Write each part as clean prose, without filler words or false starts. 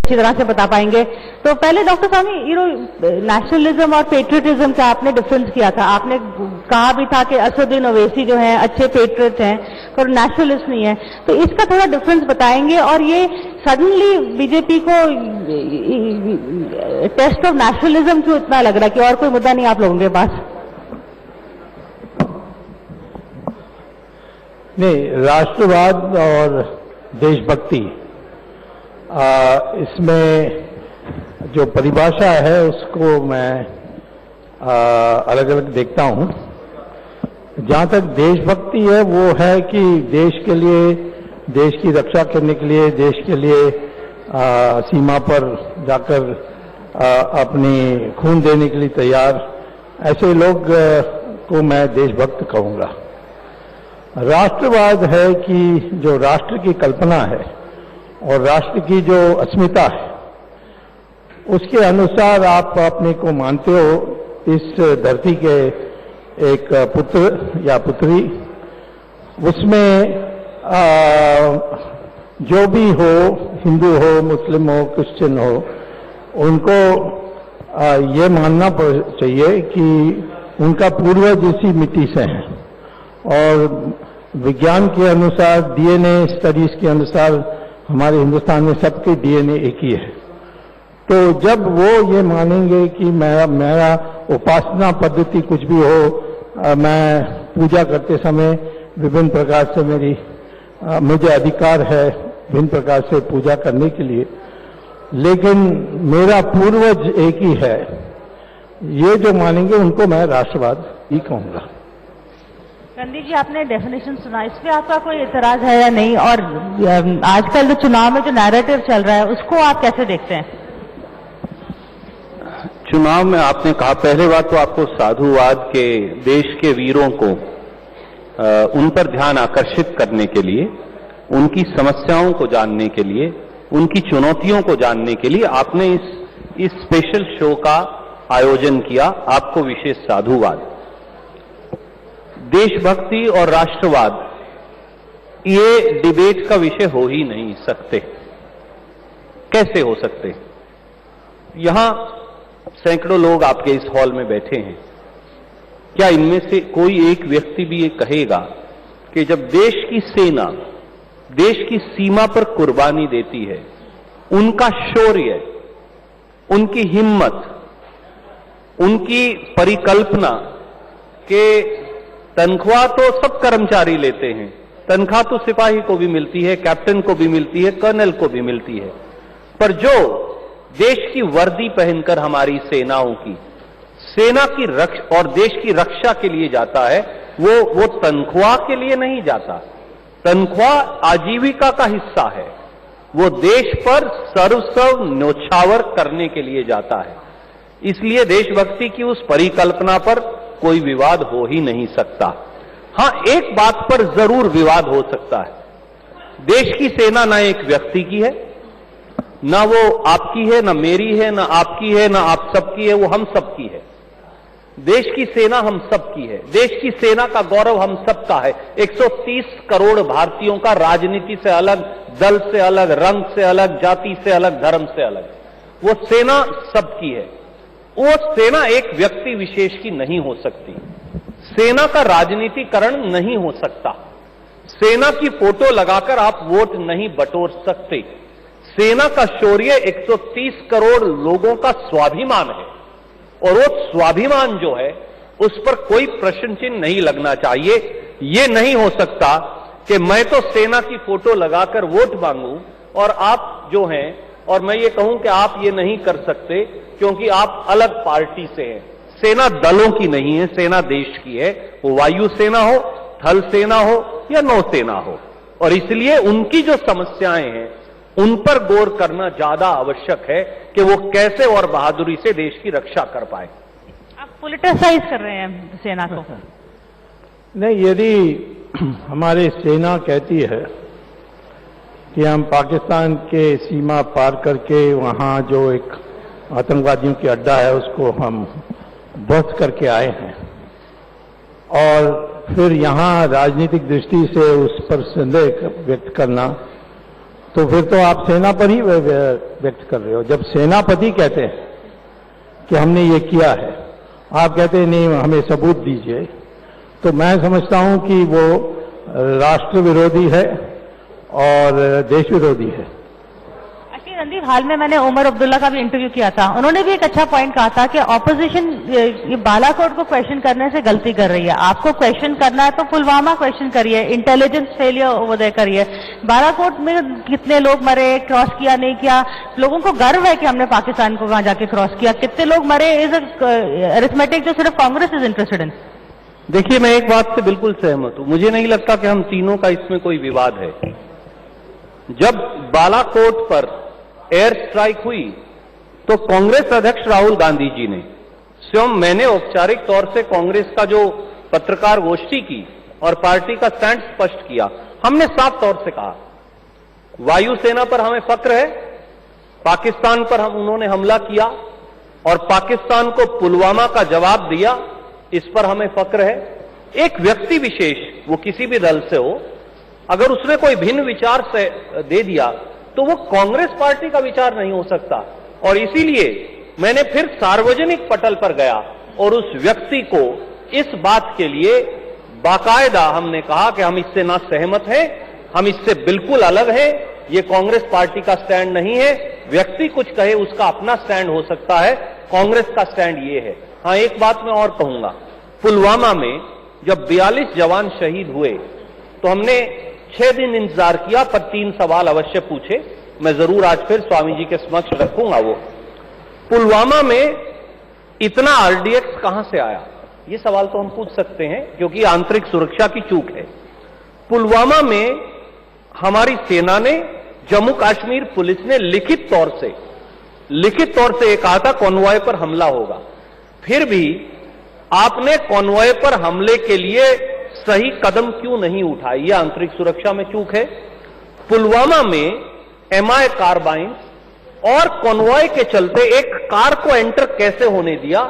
अच्छी तरह से बता पाएंगे। तो पहले डॉक्टर साहनी, नेशनलिज्म और पेट्रियटिज्म का आपने डिफरेंस किया था। आपने कहा भी था कि असदुद्दीन ओवैसी जो है अच्छे पेट्रियट हैं पर नेशनलिस्ट नहीं है। तो इसका थोड़ा डिफरेंस बताएंगे, और ये सडनली बीजेपी को टेस्ट ऑफ नेशनलिज्म क्यों इतना लग रहा है कि और कोई मुद्दा नहीं आप लोगों के पास? नहीं, राष्ट्रवाद और देशभक्ति, इसमें जो परिभाषा है उसको मैं अलग अलग देखता हूं। जहां तक देशभक्ति है वो है कि देश के लिए, देश की रक्षा करने के लिए, देश के लिए सीमा पर जाकर अपनी खून देने के लिए तैयार, ऐसे लोग को मैं देशभक्त कहूंगा। राष्ट्रवाद है कि जो राष्ट्र की कल्पना है और राष्ट्र की जो अस्मिता है उसके अनुसार आप अपने को मानते हो इस धरती के एक पुत्र या पुत्री। उसमें जो भी हो, हिंदू हो, मुस्लिम हो, क्रिश्चियन हो, उनको ये मानना चाहिए कि उनका पूर्वज इसी मिट्टी से हैं। और विज्ञान के अनुसार, डीएनए स्टडीज के अनुसार हमारे हिंदुस्तान में सबके डीएनए एक ही है। तो जब वो ये मानेंगे कि मेरा उपासना पद्धति कुछ भी हो, मैं पूजा करते समय विभिन्न प्रकार से मुझे अधिकार है विभिन्न प्रकार से पूजा करने के लिए, लेकिन मेरा पूर्वज एक ही है, ये जो मानेंगे उनको मैं राष्ट्रवाद ही कहूंगा। गांधी जी, आपने डेफिनेशन सुना, इस पे आपका कोई एतराज है या नहीं? और आजकल जो चुनाव में जो नैरेटिव चल रहा है उसको आप कैसे देखते हैं? चुनाव में आपने कहा, पहले बात तो आपको साधुवाद के देश के वीरों को उन पर ध्यान आकर्षित करने के लिए, उनकी समस्याओं को जानने के लिए, उनकी चुनौतियों को जानने के लिए आपने इस स्पेशल शो का आयोजन किया। आपको विशेष साधुवाद। देशभक्ति और राष्ट्रवाद ये डिबेट का विषय हो ही नहीं सकते। कैसे हो सकते? यहां सैकड़ों लोग आपके इस हॉल में बैठे हैं। क्या इनमें से कोई एक व्यक्ति भी ये कहेगा कि जब देश की सेना देश की सीमा पर कुर्बानी देती है, उनका शौर्य, उनकी हिम्मत, उनकी परिकल्पना के तनख्वाह तो सब कर्मचारी लेते हैं, तनख्वाह तो सिपाही को भी मिलती है, कैप्टन को भी मिलती है, कर्नल को भी मिलती है, पर जो देश की वर्दी पहनकर हमारी सेनाओं की सेना की रक्षा और देश की रक्षा के लिए जाता है, वो तनख्वाह के लिए नहीं जाता। तनख्वाह आजीविका का हिस्सा है। वो देश पर सर्वस्व न्योछावर करने के लिए जाता है। इसलिए देशभक्ति की उस परिकल्पना पर कोई विवाद हो ही नहीं सकता। हां, एक बात पर जरूर विवाद हो सकता है। देश की सेना ना एक व्यक्ति की है, ना वो आपकी है, ना मेरी है, ना आपकी है, ना आप सबकी है, वो हम सबकी है। देश की सेना हम सबकी है। देश की सेना का गौरव हम सबका है। 130 करोड़ भारतीयों का, राजनीति से अलग, दल से अलग, रंग से अलग, जाति से अलग, धर्म से अलग, वो सेना सबकी है। वो सेना एक व्यक्ति विशेष की नहीं हो सकती। सेना का राजनीतिकरण नहीं हो सकता। सेना की फोटो लगाकर आप वोट नहीं बटोर सकते। सेना का शौर्य 130 करोड़ लोगों का स्वाभिमान है, और वो स्वाभिमान जो है उस पर कोई प्रश्न चिन्ह नहीं लगना चाहिए। ये नहीं हो सकता कि मैं तो सेना की फोटो लगाकर वोट मांगूं और आप जो हैं, और मैं ये कहूं कि आप ये नहीं कर सकते क्योंकि आप अलग पार्टी से हैं। सेना दलों की नहीं है, सेना देश की है। वो वायु सेना हो, थल सेना हो या नौसेना हो, और इसलिए उनकी जो समस्याएं हैं उन पर गौर करना ज्यादा आवश्यक है कि वो कैसे और बहादुरी से देश की रक्षा कर पाए। आप पॉलिटिसाइज कर रहे हैं सेना को। नहीं, यदि हमारी सेना कहती है कि हम पाकिस्तान के सीमा पार करके वहां जो एक आतंकवादियों की अड्डा है उसको हम ध्वस्त करके आए हैं, और फिर यहां राजनीतिक दृष्टि से उस पर संदेह व्यक्त करना, तो फिर तो आप सेना पर ही व्यक्त कर रहे हो। जब सेनापति कहते हैं कि हमने ये किया है, आप कहते हैं नहीं हमें सबूत दीजिए, तो मैं समझता हूं कि वो राष्ट्र विरोधी है और देश विरोधी है। एक्चुअली रणदीप, हाल में मैंने उमर अब्दुल्ला का भी इंटरव्यू किया था, उन्होंने भी एक अच्छा पॉइंट कहा था कि ऑपोजिशन ये बालाकोट को क्वेश्चन करने से गलती कर रही है। आपको क्वेश्चन करना है तो पुलवामा क्वेश्चन करिए, इंटेलिजेंस फेलियर ओवर करिए। बालाकोट में कितने लोग मरे, क्रॉस किया नहीं किया, लोगों को गर्व है कि हमने पाकिस्तान को वहां जाके क्रॉस किया, कितने लोग मरे इज अरिथमेटिक जो सिर्फ कांग्रेस इज इंटरेस्टेड इन। देखिए, मैं एक बात से बिल्कुल सहमत हूं, मुझे नहीं लगता कि हम तीनों का इसमें कोई विवाद है। जब बालाकोट पर एयर स्ट्राइक हुई तो कांग्रेस अध्यक्ष राहुल गांधी जी ने स्वयं, मैंने औपचारिक तौर से कांग्रेस का जो पत्रकार गोष्ठी की और पार्टी का स्टैंड स्पष्ट किया। हमने साफ तौर से कहा वायुसेना पर हमें फक्र है, पाकिस्तान पर उन्होंने हमला किया और पाकिस्तान को पुलवामा का जवाब दिया, इस पर हमें फक्र है। एक व्यक्ति विशेष, वो किसी भी दल से हो, अगर उसने कोई भिन्न विचार से दे दिया तो वो कांग्रेस पार्टी का विचार नहीं हो सकता। और इसीलिए मैंने फिर सार्वजनिक पटल पर गया और उस व्यक्ति को इस बात के लिए बाकायदा हमने कहा कि हम इससे ना सहमत हैं, हम इससे बिल्कुल अलग हैं, ये कांग्रेस पार्टी का स्टैंड नहीं है। व्यक्ति कुछ कहे उसका अपना स्टैंड हो सकता है, कांग्रेस का स्टैंड ये है। हां, एक बात मैं और कहूंगा, पुलवामा में जब 42 जवान शहीद हुए तो हमने 6 दिन इंतजार किया, पर 3 सवाल अवश्य पूछे, मैं जरूर आज फिर स्वामी जी के समक्ष रखूंगा। वो पुलवामा में इतना आरडीएक्स कहां से आया, ये सवाल तो हम पूछ सकते हैं, क्योंकि आंतरिक सुरक्षा की चूक है। पुलवामा में हमारी सेना ने, जम्मू कश्मीर पुलिस ने लिखित तौर से ये कहा था कॉन्वॉय पर हमला होगा। फिर भी आपने कॉन्वॉय पर हमले के लिए सही कदम क्यों नहीं उठाई, यह आंतरिक सुरक्षा में चूक है। पुलवामा में एमआई कार्बाइन और कॉन्वॉय के चलते एक कार को एंटर कैसे होने दिया,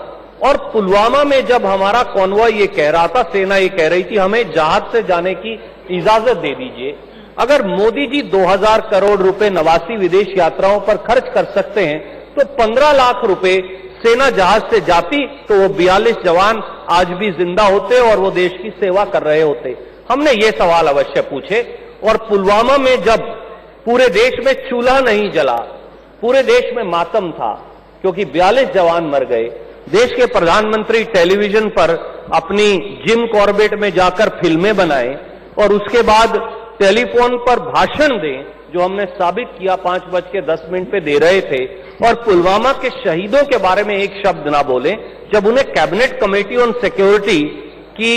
और पुलवामा में जब हमारा कॉन्वॉय ये कह रहा था, सेना ये कह रही थी हमें जहाज से जाने की इजाजत दे दीजिए। अगर मोदी जी 2000 करोड़ रुपए 89 विदेश यात्राओं पर खर्च कर सकते हैं तो 15 लाख रुपए सेना जहाज से जाती तो वो 42 जवान आज भी जिंदा होते और वो देश की सेवा कर रहे होते। हमने ये सवाल अवश्य पूछे। और पुलवामा में जब पूरे देश में चूल्हा नहीं जला, पूरे देश में मातम था क्योंकि 42 जवान मर गए, देश के प्रधानमंत्री टेलीविजन पर अपनी जिम कॉर्बेट में जाकर फिल्में बनाए और उसके बाद टेलीफोन पर भाषण दें, जो हमने साबित किया 5:10 पे दे रहे थे, और पुलवामा के शहीदों के बारे में एक शब्द ना बोले, जब उन्हें कैबिनेट कमेटी ऑन सिक्योरिटी की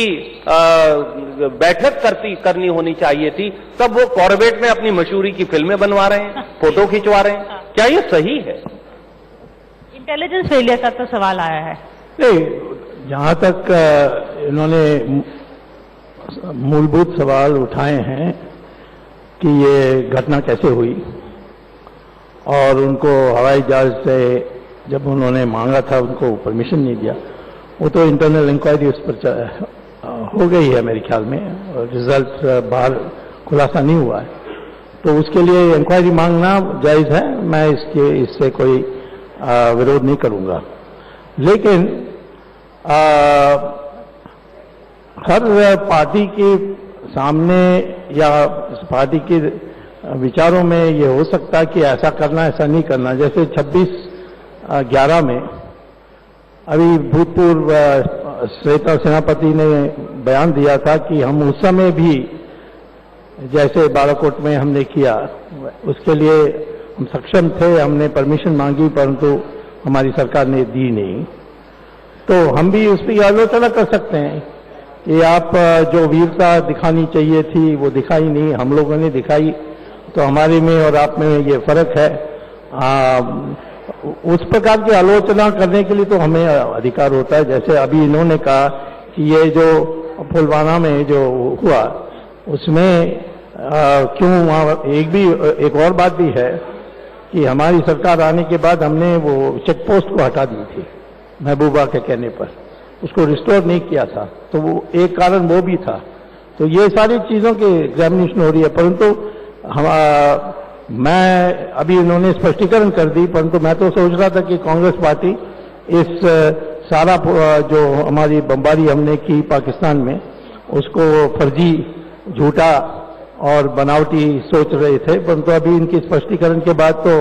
बैठक करनी होनी चाहिए थी, तब वो कॉर्बेट में अपनी मशहूरी की फिल्में बनवा रहे हैं, फोटो खिंचवा रहे हैं। क्या ये सही है? इंटेलिजेंस फेलियर का तो सवाल आया है। नहीं, जहां तक इन्होंने मूलभूत सवाल उठाए हैं कि ये घटना कैसे हुई, और उनको हवाई जहाज से जब उन्होंने मांगा था उनको परमिशन नहीं दिया, वो तो इंटरनल इंक्वायरी उस पर हो गई है मेरे ख्याल में, और रिजल्ट बाहर खुलासा नहीं हुआ है, तो उसके लिए इंक्वायरी मांगना जायज है, मैं इससे कोई विरोध नहीं करूंगा। लेकिन हर पार्टी के सामने या पार्टी के विचारों में ये हो सकता है कि ऐसा करना ऐसा नहीं करना। जैसे 26/11 में अभी भूतपूर्व श्वेता सेनापति ने बयान दिया था कि हम उस समय भी जैसे बालाकोट में हमने किया उसके लिए हम सक्षम थे, हमने परमिशन मांगी परंतु हमारी सरकार ने दी नहीं। तो हम भी उस पर आलोचना कर सकते हैं कि आप जो वीरता दिखानी चाहिए थी वो दिखाई नहीं, हम लोगों ने दिखाई, तो हमारे में और आप में ये फर्क है। उस प्रकार की आलोचना करने के लिए तो हमें अधिकार होता है। जैसे अभी इन्होंने कहा कि ये जो पुलवामा में जो हुआ उसमें क्यों वहाँ एक और बात भी है कि हमारी सरकार आने के बाद हमने वो चेक पोस्ट को हटा दी थी महबूबा के कहने पर, उसको रिस्टोर नहीं किया था, तो वो एक कारण वो भी था। तो ये सारी चीजों की एग्जामिनेशन हो रही है, परंतु हम मैं अभी इन्होंने स्पष्टीकरण कर दी, परंतु मैं तो सोच रहा था कि कांग्रेस पार्टी इस सारा जो हमारी बमबारी हमने की पाकिस्तान में, उसको फर्जी, झूठा और बनावटी सोच रहे थे, परंतु अभी इनके स्पष्टीकरण के बाद तो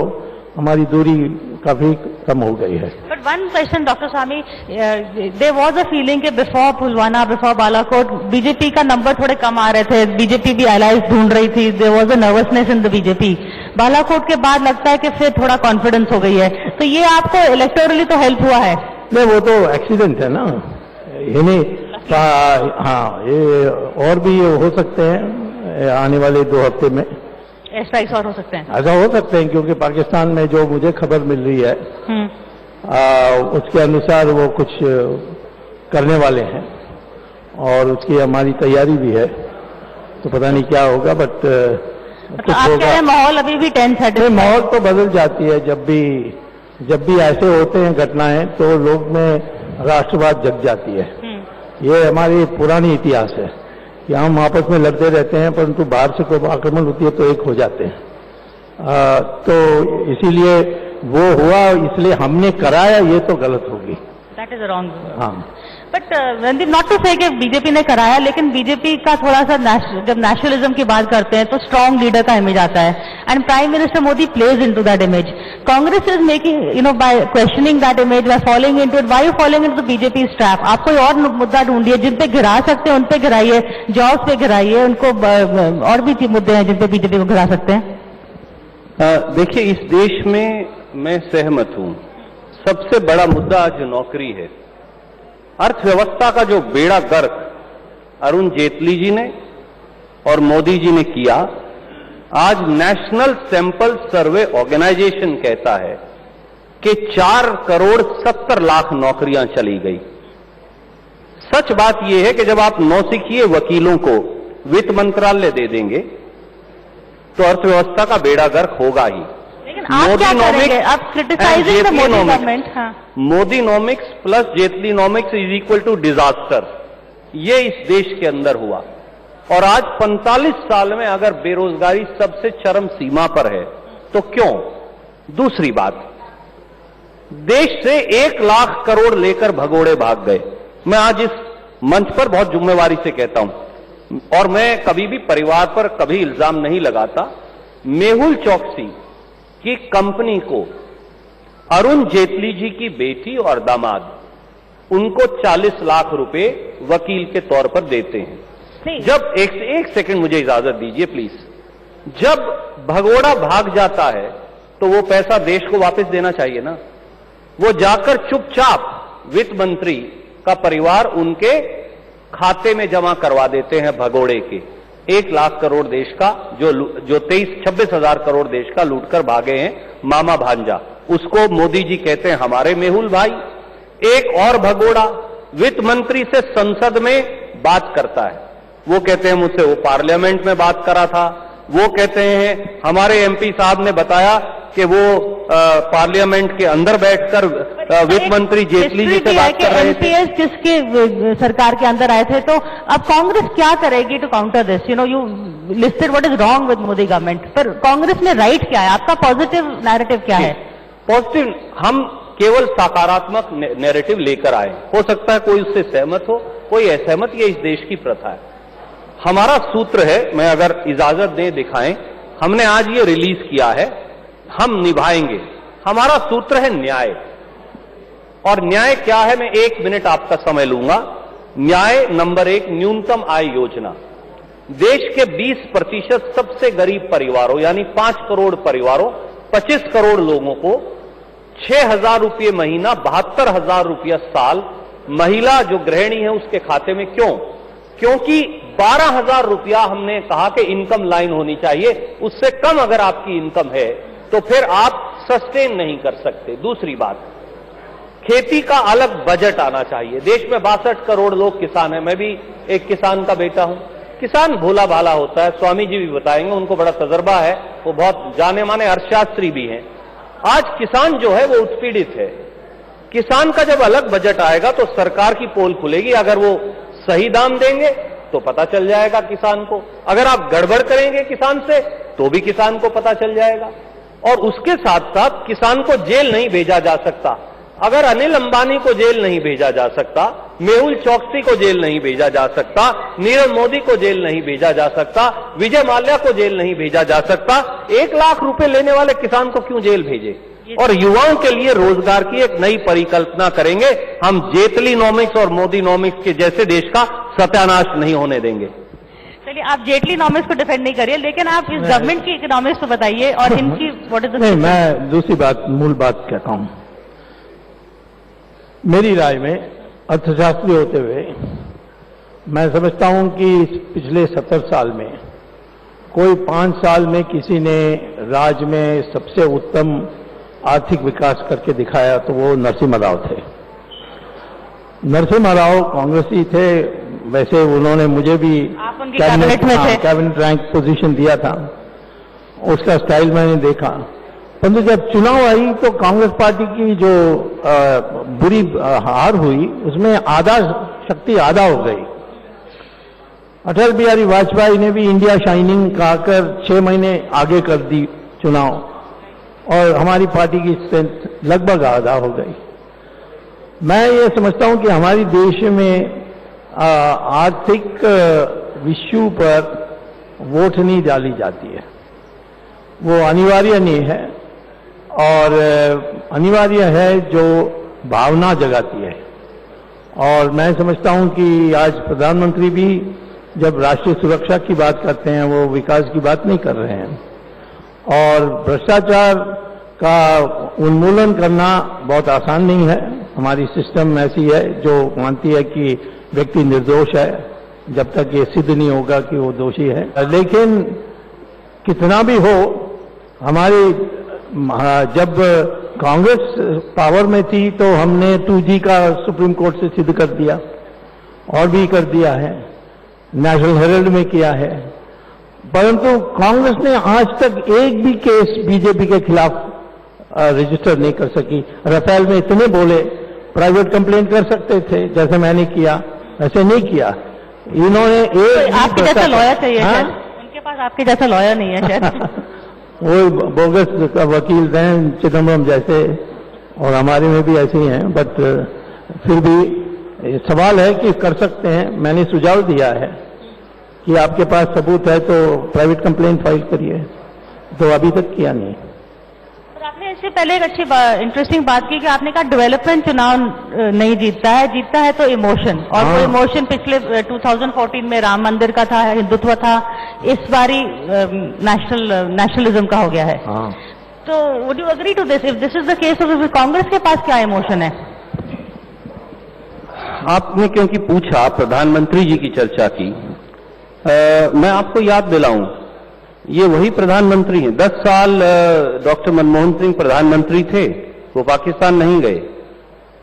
हमारी दूरी काफी कम हो गई है। But one question doctor Swamy, there was a feeling कि before Pulwama, before Balakot, BJP का नंबर थोड़े कम आ रहे थे, बीजेपी भी एलाइज ढूंढ रही थी, there was a nervousness in the BJP. Balakot के बाद लगता है कि फिर थोड़ा कॉन्फिडेंस हो गई है, तो ये आपको इलेक्टोरली तो हेल्प हुआ है? नहीं, वो तो एक्सीडेंट है ना, ये नहीं। हाँ, ये और भी हो सकते हैं आने वाले 2 हफ्ते में, स्ट्राइक्स और हो सकते हैं, ऐसा हो सकते हैं, क्योंकि पाकिस्तान में जो मुझे खबर मिल रही है उसके अनुसार वो कुछ करने वाले हैं और उसकी हमारी तैयारी भी है, तो पता नहीं क्या होगा, बट कुछ आप होगा। कह रहे हैं माहौल अभी भी टेंस है? माहौल तो बदल जाती है, जब भी ऐसे होते हैं घटनाएं, तो लोग में राष्ट्रवाद जग जाती है। ये हमारी पुरानी इतिहास है कि हम आपस में लड़ते रहते हैं, परंतु बाहर से कोई आक्रमण होती है तो एक हो जाते हैं। तो इसीलिए वो हुआ, इसलिए हमने कराया, ये तो गलत होगी। That is wrong. हाँ, बट रणदीप, नॉट टू से कि बीजेपी ने कराया, लेकिन बीजेपी का थोड़ा सा जब नेशनलिज्म की बात करते हैं तो स्ट्रांग लीडर का इमेज आता है, and prime minister Modi plays into that image. Congress is making, by questioning that image, by following into it, why you following into the BJP trap? आप कोई और मुद्दा ढूंढिए जिन पे गिरा सकते हैं, उन पे गिराइए, जॉब्स पे गिराइए उनको, और भी मुद्दे हैं जिन पे बीजेपी को गिरा सकते हैं। देखिए, इस देश में मैं सहमत हूं, सबसे बड़ा मुद्दा आज नौकरी है। अर्थव्यवस्था का जो बेड़ा गर्क अरुण जेटली जी ने और मोदी जी ने किया, आज नेशनल सैंपल सर्वे ऑर्गेनाइजेशन कहता है कि 4 करोड़ 70 लाख नौकरियां चली गई। सच बात यह है कि जब आप नौसिखिए वकीलों को वित्त मंत्रालय दे देंगे तो अर्थव्यवस्था का बेड़ा गर्क होगा ही। लेकिन आप क्या करेंगे? आप criticising the Modi government. Modinomics plus Jaitleynomics is equal to disaster, ये इस देश के अंदर हुआ। और आज 45 साल में अगर बेरोजगारी सबसे चरम सीमा पर है तो क्यों? दूसरी बात, देश से 1 लाख करोड़ लेकर भगोड़े भाग गए। मैं आज इस मंच पर बहुत जिम्मेवारी से कहता हूं, और मैं कभी भी परिवार पर कभी इल्जाम नहीं लगाता। मेहुल चौकसी की कंपनी को अरुण जेटली जी की बेटी और दामाद उनको 40 लाख रुपए वकील के तौर पर देते हैं। जब एक सेकंड मुझे इजाजत दीजिए प्लीज। जब भगोड़ा भाग जाता है तो वो पैसा देश को वापस देना चाहिए ना। वो जाकर चुपचाप वित्त मंत्री का परिवार उनके खाते में जमा करवा देते हैं भगोड़े के। 1 लाख करोड़ देश का जो 26 हजार करोड़ देश का लूटकर भागे हैं मामा भांजा, उसको मोदी जी कहते हैं हमारे मेहुल भाई। एक और भगोड़ा वित्त मंत्री से संसद में बात करता है, वो कहते हैं मुझसे वो पार्लियामेंट में बात करा था। वो कहते हैं हमारे एमपी साहब ने बताया कि वो पार्लियामेंट के अंदर बैठकर वित्त मंत्री जेटली जी से बात कर रहे थे। एमपीएस जिसके सरकार के अंदर आए थे, तो अब कांग्रेस क्या करेगी to counter this? You listed what is wrong with Modi government, पर कांग्रेस में राइट क्या है? आपका पॉजिटिव नैरेटिव क्या है? पॉजिटिव, हम केवल सकारात्मक नैरेटिव लेकर आए। हो सकता है कोई उससे सहमत हो, कोई असहमत, ये इस देश की प्रथा है। हमारा सूत्र है, मैं अगर इजाजत दें दिखाएं, हमने आज ये रिलीज किया है, हम निभाएंगे। हमारा सूत्र है न्याय। और न्याय क्या है, मैं 1 मिनट आपका समय लूंगा। न्याय नंबर 1, न्यूनतम आय योजना। देश के 20% सबसे गरीब परिवारों यानी 5 करोड़ परिवारों, 25 करोड़ लोगों को 6,000 रुपये महीना, 72,000 रुपया साल महिला जो गृहिणी है उसके खाते में। क्यों? क्योंकि 12,000 रुपया हमने कहा कि इनकम लाइन होनी चाहिए। उससे कम अगर आपकी इनकम है तो फिर आप सस्टेन नहीं कर सकते। दूसरी बात, खेती का अलग बजट आना चाहिए। देश में 62 करोड़ लोग किसान हैं, मैं भी एक किसान का बेटा हूं। किसान भोला भाला होता है, स्वामी जी भी बताएंगे, उनको बड़ा तजर्बा है, वो बहुत जाने माने अर्थशास्त्री भी हैं। आज किसान जो है वो उत्पीड़ित है। किसान का जब अलग बजट आएगा तो सरकार की पोल खुलेगी। अगर वो सही दाम देंगे तो पता चल जाएगा किसान को, अगर आप गड़बड़ करेंगे किसान से तो भी किसान को पता चल जाएगा। और उसके साथ साथ किसान को जेल नहीं भेजा जा सकता। अगर अनिल अंबानी को जेल नहीं भेजा जा सकता, मेहुल चौकसी को जेल नहीं भेजा जा सकता, नीरव मोदी को जेल नहीं भेजा जा सकता, विजय माल्या को जेल नहीं भेजा जा सकता, 1 लाख रुपए लेने वाले किसान को क्यों जेल भेजे? और युवाओं के लिए रोजगार की एक नई परिकल्पना करेंगे। हम जेटलीनॉमिक्स और मोदीनॉमिक्स के जैसे देश का सत्यानाश नहीं होने देंगे। चलिए, आप जेटलीनॉमिक्स को डिफेंड नहीं करिए, लेकिन आप इस गवर्नमेंट की इकोनॉमिक्स को बताइए और इनकी व्हाट इज द। नहीं, मैं दूसरी बात, मूल बात कहता हूं। मेरी राय में अर्थशास्त्री होते हुए मैं समझता हूं कि पिछले 70 साल में कोई 5 साल में किसी ने राज्य में सबसे उत्तम आर्थिक विकास करके दिखाया तो वो नरसिम्हा राव थे। नरसिम्हा राव कांग्रेसी थे, वैसे उन्होंने मुझे भी कैबिनेट रैंक पोजीशन दिया था, उसका स्टाइल मैंने देखा। परंतु जब चुनाव आई तो कांग्रेस पार्टी की जो बुरी हार हुई उसमें आधा शक्ति आधा हो गई। अटल बिहारी वाजपेयी ने भी इंडिया शाइनिंग कहकर 6 महीने आगे कर दी चुनाव, और हमारी पार्टी की स्ट्रेंथ लगभग आधा हो गई। मैं ये समझता हूं कि हमारे देश में आर्थिक इश्यू पर वोट नहीं डाली जाती है, वो अनिवार्य नहीं है, और अनिवार्य है जो भावना जगाती है। और मैं समझता हूं कि आज प्रधानमंत्री भी जब राष्ट्रीय सुरक्षा की बात करते हैं वो विकास की बात नहीं कर रहे हैं। और भ्रष्टाचार का उन्मूलन करना बहुत आसान नहीं है। हमारी सिस्टम ऐसी है जो मानती है कि व्यक्ति निर्दोष है जब तक ये सिद्ध नहीं होगा कि वो दोषी है। लेकिन कितना भी हो, हमारी जब कांग्रेस पावर में थी तो हमने 2G का सुप्रीम कोर्ट से सिद्ध कर दिया, और भी कर दिया है, नेशनल हेराल्ड में किया है। परंतु कांग्रेस ने आज तक एक भी केस बीजेपी के खिलाफ रजिस्टर नहीं कर सकी। राफेल में इतने बोले, प्राइवेट कंप्लेंट कर सकते थे जैसे मैंने किया, ऐसे नहीं किया। इन्होंने एक आपके जैसा लॉयर चाहिए शायद, उनके पास आपके जैसा लॉयर नहीं है शायद। वो बोगस का वकील हैं चिदम्बरम जैसे, और हमारे में भी ऐसे ही हैं। बट फिर भी सवाल है कि कर सकते हैं। मैंने सुझाव दिया है कि आपके पास सबूत है तो प्राइवेट कंप्लेंट फाइल करिए, तो अभी तक किया नहीं। आपने इससे पहले एक अच्छी इंटरेस्टिंग बात की कि आपने कहा डेवलपमेंट चुनाव नहीं जीतता है, जीतता है तो इमोशन, और वो इमोशन पिछले 2014 में राम मंदिर का था, हिंदुत्व था, इस बारी नेशनलिज्म का हो गया है। तो would you agree to this? If this is the case of Congress के पास क्या इमोशन है? आपने क्योंकि पूछा प्रधानमंत्री जी की चर्चा की, मैं आपको याद दिलाऊं, ये वही प्रधानमंत्री हैं। 10 साल डॉक्टर मनमोहन सिंह प्रधानमंत्री थे, वो पाकिस्तान नहीं गए,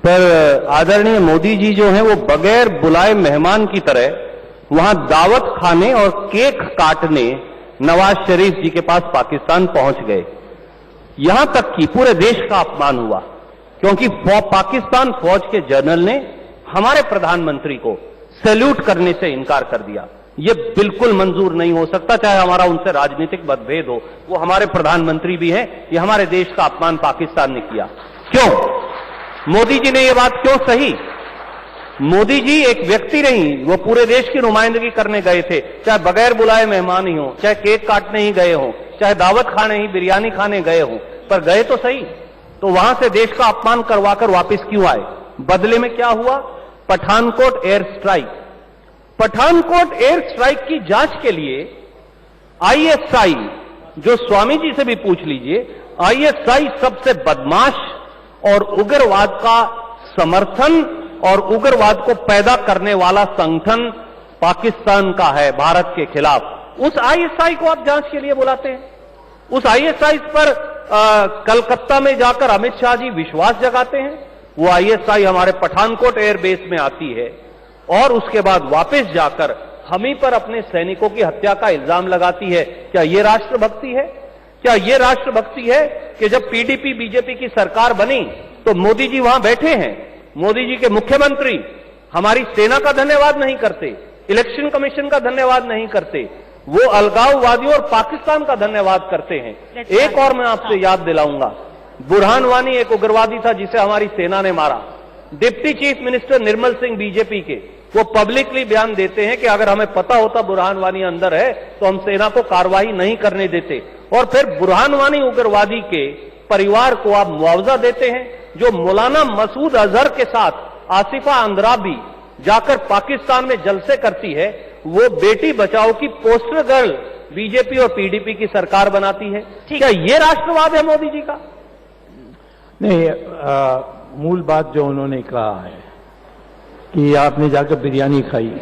पर आदरणीय मोदी जी जो हैं वो बगैर बुलाए मेहमान की तरह वहां दावत खाने और केक काटने नवाज शरीफ जी के पास पाकिस्तान पहुंच गए। यहां तक कि पूरे देश का अपमान हुआ, क्योंकि पाकिस्तान फौज के जनरल ने हमारे प्रधानमंत्री को सैल्यूट करने से इनकार कर दिया। ये बिल्कुल मंजूर नहीं हो सकता, चाहे हमारा उनसे राजनीतिक मतभेद हो। वो हमारे प्रधानमंत्री भी हैं। ये हमारे देश का अपमान पाकिस्तान ने किया। क्यों? मोदी जी ने ये बात क्यों सही? मोदी जी एक व्यक्ति नहीं, वो पूरे देश की नुमाइंदगी करने गए थे, चाहे बगैर बुलाए मेहमान ही हो, चाहे केक काटने ही गए हो, चाहे दावत खाने ही बिरयानी खाने गए हो, पर गए तो सही। तो वहां से देश का अपमान करवाकर वापस क्यों आए? बदले में क्या हुआ? Pathankot air strike. Pathankot air strike की जांच के लिए आईएसआई, जो स्वामी जी से भी पूछ लीजिए, आईएसआई सबसे बदमाश और उग्रवाद का समर्थन और उग्रवाद को पैदा करने वाला संगठन पाकिस्तान का है भारत के खिलाफ। उस आईएसआई को आप जांच के लिए बुलाते हैं? उस आईएसआई पर कलकत्ता में जाकर अमित शाह जी विश्वास जगाते हैं। वो आईएसआई हमारे पठानकोट एयरबेस में आती है और उसके बाद वापस जाकर हम ही पर अपने सैनिकों की हत्या का इल्जाम लगाती है। क्या ये राष्ट्रभक्ति है? क्या ये राष्ट्रभक्ति है कि जब पीडीपी बीजेपी की सरकार बनी तो मोदी जी वहां बैठे हैं, मोदी जी के मुख्यमंत्री हमारी सेना का धन्यवाद नहीं करते, इलेक्शन कमीशन का धन्यवाद नहीं करते, वो अलगाववादियों और पाकिस्तान का धन्यवाद करते हैं। एक और मैं आपसे याद दिलाऊंगा, बुरहान वानी एक उग्रवादी था जिसे हमारी सेना ने मारा। Deputy chief minister Nirmal Singh BJP के, वो पब्लिकली बयान देते हैं कि अगर हमें पता होता बुरहान वानी अंदर है तो हम सेना को कार्रवाई नहीं करने देते। और फिर बुरहान वानी उग्रवादी के परिवार को आप मुआवजा देते हैं। जो मौलाना मसूद अजहर के साथ आसिफा अंद्राबी जाकर पाकिस्तान में जलसे करती है, वो बेटी बचाओ की पोस्टर गर्ल बीजेपी और पीडीपी की सरकार बनाती है। क्या ये राष्ट्रवाद है मोदी जी का? नहीं, मूल बात जो उन्होंने कहा है कि आपने जाकर बिरयानी खाई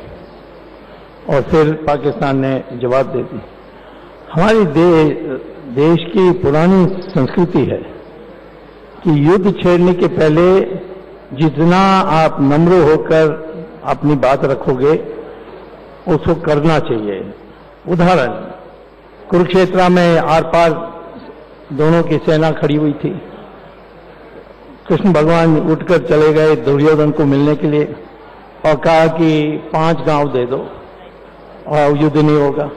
और फिर पाकिस्तान ने जवाब दे दी। हमारी देश की पुरानी संस्कृति है कि युद्ध छेड़ने के पहले जितना आप नम्र होकर अपनी बात रखोगे उसको करना चाहिए। उदाहरण, कुरुक्षेत्र में आर पार दोनों की सेना खड़ी हुई थी। कृष्ण भगवान उठकर चले गए दुर्योधन को मिलने के लिए और कहा कि 5 गांव दे दो और युद्ध नहीं होगा।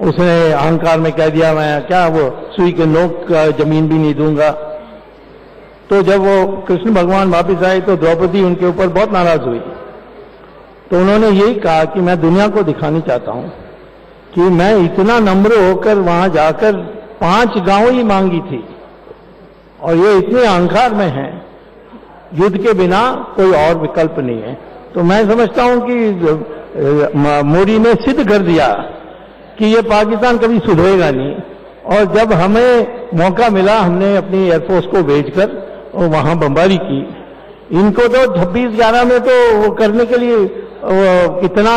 उसने अहंकार में कह दिया मैं क्या वो सुई के नोक का जमीन भी नहीं दूंगा। तो जब वो कृष्ण भगवान वापस आए तो द्रौपदी उनके ऊपर बहुत नाराज हुई। तो उन्होंने यही कहा कि मैं दुनिया को दिखाना चाहता हूं कि मैं इतना नम्र होकर वहां जाकर 5 गांव ही मांगी थी और ये इतने अहंकार में है, युद्ध के बिना कोई और विकल्प नहीं है। तो मैं समझता हूं कि मोदी ने सिद्ध कर दिया कि ये पाकिस्तान कभी सुधरेगा नहीं। और जब हमें मौका मिला हमने अपनी एयरफोर्स को भेजकर और वहां बमबारी की। इनको तो 26/11 में तो वो करने के लिए कितना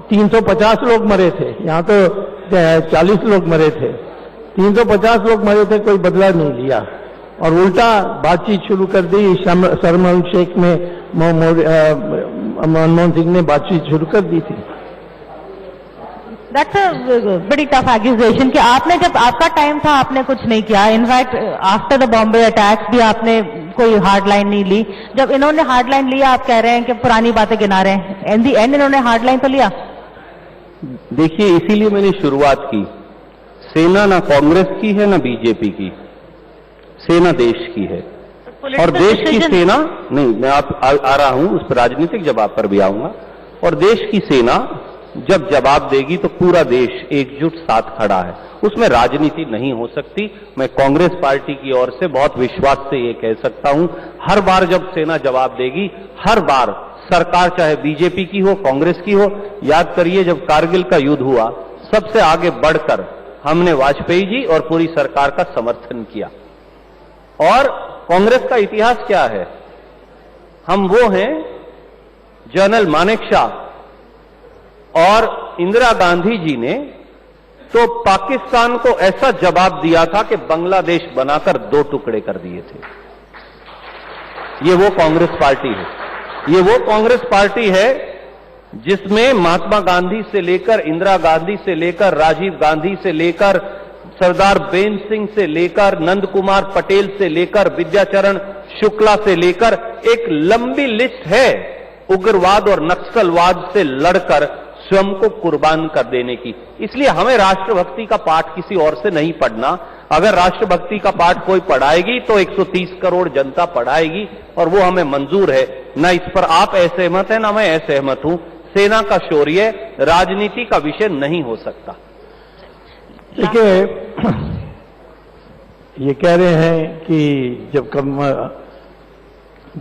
350 लोग मरे थे, यहां तो 40 लोग मरे थे। 350 लोग मरे थे, कोई बदला नहीं लिया और उल्टा बातचीत शुरू कर दी। शर्म अल शेख में मनमोहन सिंह ने बातचीत शुरू कर दी थी। दैट्स अ बड़ी टफ एक्यूजेशन कि आपने जब आपका टाइम था आपने कुछ नहीं किया। In fact after the Bombay attacks भी आपने कोई हार्ड लाइन नहीं ली। जब इन्होंने हार्ड लाइन लिया आप कह रहे हैं कि पुरानी बातें गिना रहे हैं। इन दी एंड इन्होंने हार्ड लाइन तो लिया। देखिए, इसीलिए मैंने शुरुआत की, सेना ना कांग्रेस की है ना बीजेपी की, सेना देश की है। और देश की सेना नहीं, मैं आ रहा हूं उस पर राजनीतिक जवाब पर भी आऊंगा। और देश की सेना जब जवाब देगी तो पूरा देश एकजुट साथ खड़ा है, उसमें राजनीति नहीं हो सकती। मैं कांग्रेस पार्टी की ओर से बहुत विश्वास से ये कह सकता हूं, हर बार जब सेना जवाब देगी, हर बार सरकार चाहे बीजेपी की हो कांग्रेस की हो। याद करिए जब कारगिल का युद्ध हुआ, सबसे आगे बढ़कर हमने वाजपेयी जी और पूरी सरकार का समर्थन किया। और कांग्रेस का इतिहास क्या है? हम वो हैं, जनरल मानेकशॉ और इंदिरा गांधी जी ने तो पाकिस्तान को ऐसा जवाब दिया था कि बांग्लादेश बनाकर 2 टुकड़े कर दिए थे। ये वो कांग्रेस पार्टी है, ये वो कांग्रेस पार्टी है जिसमें महात्मा गांधी से लेकर, इंदिरा गांधी से लेकर, राजीव गांधी से लेकर, सरदार बेन सिंह से लेकर, नंद कुमार पटेल से लेकर, विद्याचरण शुक्ला से लेकर एक लंबी लिस्ट है उग्रवाद और नक्सलवाद से लड़कर स्वयं को कुर्बान कर देने की। इसलिए हमें राष्ट्रभक्ति का पाठ किसी और से नहीं पढ़ना। अगर राष्ट्रभक्ति का पाठ कोई पढ़ाएगी तो 130 करोड़ जनता पढ़ाएगी और वो हमें मंजूर है। ना इस पर आप असहमत हैं ना मैं असहमत हूं। सेना का शौर्य राजनीति का विषय नहीं हो सकता। देखिए, ये कह रहे हैं कि जब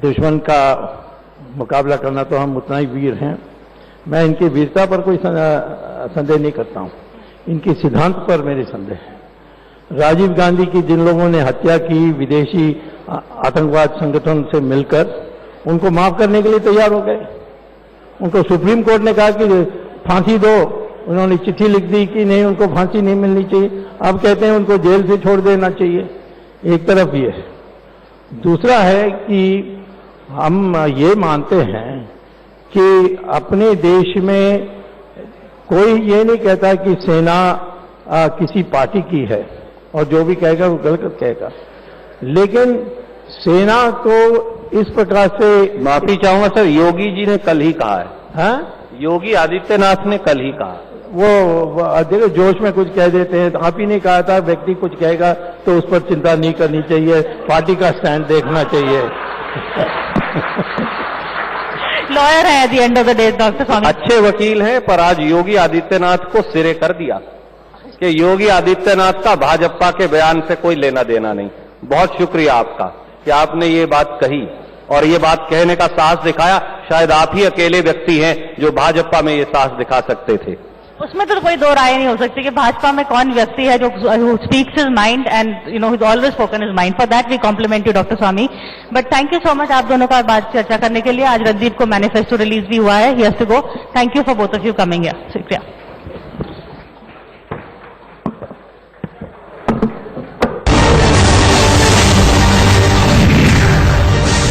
दुश्मन का मुकाबला करना तो हम उतना ही वीर हैं। मैं इनकी वीरता पर कोई संदेह नहीं करता हूं, इनके सिद्धांत पर मेरे संदेह है। राजीव गांधी की जिन लोगों ने हत्या की विदेशी आतंकवाद संगठन से मिलकर, उनको माफ करने के लिए तैयार हो गए। उनको सुप्रीम कोर्ट ने कहा कि फांसी दो, उन्होंने चिट्ठी लिख दी कि नहीं उनको फांसी नहीं मिलनी चाहिए। अब कहते हैं उनको जेल से छोड़ देना चाहिए। एक तरफ ये है। दूसरा है कि हम ये मानते हैं कि अपने देश में कोई ये नहीं कहता कि सेना किसी पार्टी की है और जो भी कहेगा वो गलत कहेगा। लेकिन सेना को इस प्रकार से, माफी चाहूंगा सर, योगी जी ने कल ही कहा है। हाँ? योगी आदित्यनाथ ने कल ही कहा। देखो जोश में कुछ कह देते हैं। आप ही ने कहा था व्यक्ति कुछ कहेगा तो उस पर चिंता नहीं करनी चाहिए, पार्टी का स्टैंड देखना चाहिए। लॉयर है at the end of the day doctor Swamy. अच्छे वकील हैं, पर आज योगी आदित्यनाथ को सिरे कर दिया कि योगी आदित्यनाथ का भाजपा के बयान से कोई लेना देना नहीं। बहुत शुक्रिया आपका कि आपने ये बात कही और ये बात कहने का साहस दिखाया। शायद आप ही अकेले व्यक्ति हैं जो भाजपा में ये साहस दिखा सकते थे। उसमें तो कोई दो राय नहीं हो सकती कि भाजपा में कौन व्यक्ति है जो speaks his mind and you know his always spoken his mind. For that we compliment you doctor Swami. But thank you so much आप दोनों का बात चर्चा करने के लिए। आज रणदीप को मैनिफेस्टो रिलीज भी हुआ है, he has to go. Thank you for both of you coming here. शुक्रिया।